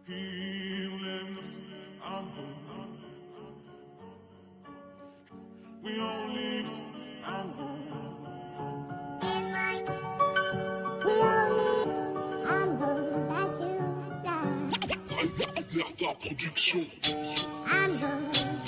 Hier leeft aan boord. We all lived aan boord. Production.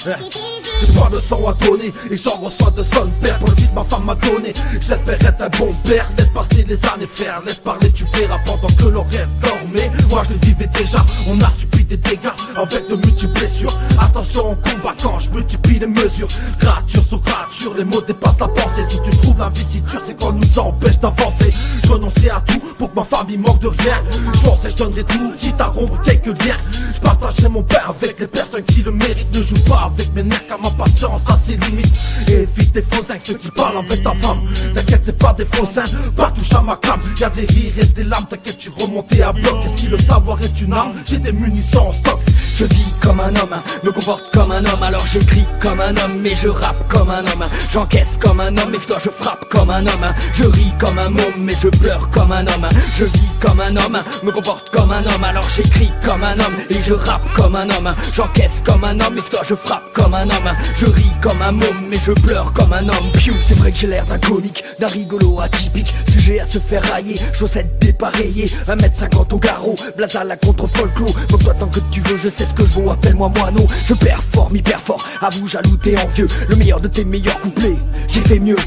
J'ai pas de sang à donner et j'en reçois de son père. Pour le fils ma femme m'a donné. J'espère être un bon père. Laisse passer les années frère, laisse parler tu verras. Pendant que leur rêve dormait, moi je le vivais déjà. On a subi des dégâts avec de multiples blessures. Attention en combat quand je multiplie les mesures. Gratture sur gratture, les mots dépassent la pensée. Si tu trouves l'investiture c'est qu'on nous empêche d'avancer. Je renonçais à tout pour que ma famille manque de rien. Je pensais je donnerais tout, quitte à rompre quelques liens. Je partagerai mon pain avec les personnes qui le méritent. Ne joue pas avec mes nerfs car ma patience a ses limites. Et évite des faux ceux qui parlent avec ta femme. T'inquiète c'est pas des faux seins, pas touche à ma cam. Y'a des rires et des larmes, t'inquiète tu remontais à bloc. Et si le savoir est une arme, j'ai des munitions en stock. Je vis comme un homme, me comporte comme un homme. Alors j'écris comme un homme, mais je rappe comme un homme. J'encaisse comme un homme, et toi je frappe comme un homme. Je ris comme un môme, mais je pleure comme un homme. Je vis comme un homme, me comporte comme un homme. Alors j'écris comme un homme, et je rappe comme un homme. J'encaisse comme un homme, et toi je frappe comme un homme. Je ris comme un môme, mais je pleure comme un homme. Piou, c'est vrai que j'ai l'air d'un comique, d'un rigolo atypique. Sujet à se faire railler, chaussettes dépareillées. 1m50 au garrot, blaze à la contre-folklore. Donc toi tant que tu veux, je sais ce que je vaux, appelle-moi moineau. Je performe hyper fort, avoue jaloux t'es envieux. Le meilleur de tes meilleurs couplets, j'ai fait mieux.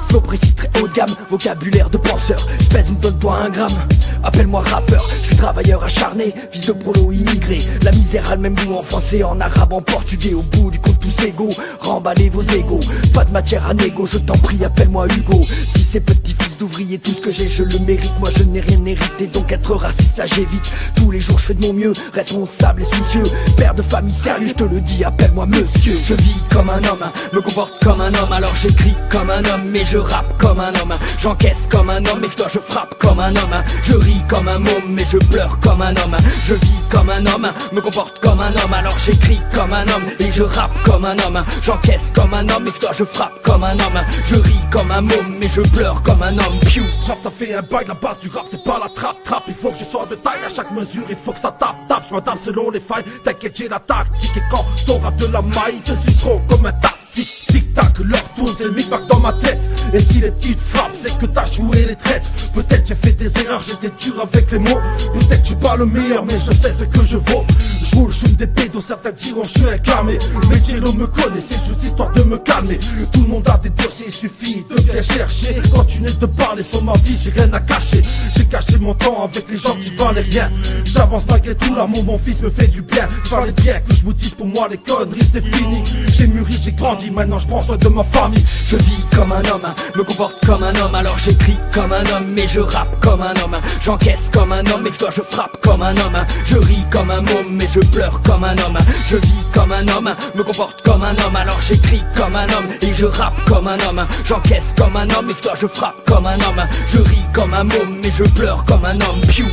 Flow précis très haut de gamme, vocabulaire de penseur. J'pèse ou donne-toi un gramme, appelle-moi rappeur. Je suis travailleur acharné, fils de prolo immigré. La misère a le même goût en français, en arabe, en portugais. Au bout du compte tous égaux, remballez vos égaux. Pas de matière à négo, je t'en prie appelle-moi Hugo. Fils et petit-fils d'ouvrier, tout ce que j'ai je le mérite. Moi je n'ai rien hérité, donc être raciste ça j'évite. Tous les jours je fais de mon mieux, responsable et soucieux. Père de famille sérieux, je te le dis, appelle-moi monsieur. Je vis comme un homme, me comporte comme un homme. Alors j'écris comme un homme, mais je rappe comme un homme. J'encaisse comme un homme, et toi je frappe comme un homme. Je ris comme un môme, mais je pleure comme un homme. Je vis comme un homme, me comporte comme un homme. Alors j'écris comme un homme, et je rappe comme un homme. J'encaisse comme un homme, et toi je frappe comme un homme. Je ris comme un môme, mais je pleure comme un homme. Piou. Chap ça fait un bail, la base du rap c'est pas la trappe. Il faut que je sois de taille à chaque mesure, il faut que ça tape. Je m'adapte selon les failles, t'inquiète j'ai la tactique. Et quand t'auras de la maille, te suceront comme un tactique. Tic-tac, leur tourne, c'est le micmac dans ma tête. Et si les petites frappent, c'est que t'as joué les traites. Peut-être j'ai fait des erreurs, j'étais dur avec les mots. Peut-être je suis pas le meilleur, mais je sais ce que je vaux. Je roule, je fume des pédos, certains diront je suis un camé. Mais Jello me connaît, c'est juste histoire de me calmer. Tout le monde a des dossiers, il suffit de bien chercher. Continuez de parler sur ma vie, j'ai rien à cacher. J'ai caché mon temps avec les gens qui valaient rien. J'avance malgré tout, l'amour mon fils me fait du bien. Fallait bien que je vous dise pour moi les conneries c'est fini. J'ai mûri, j'ai grandi, maintenant je prends soin de ma famille. Je vis comme un homme, me comporte comme un homme. Alors j'écris comme un homme, mais je rappe comme un homme. J'encaisse comme un homme, et toi je frappe comme un homme. Je ris comme un môme, mais je pleure comme un homme. Je vis comme un homme, me comporte comme un homme. Alors j'écris comme un homme, et je rappe comme un homme. J'encaisse comme un homme, et toi je frappe comme un homme. Je ris comme un môme, mais je pleure comme un homme. Piou.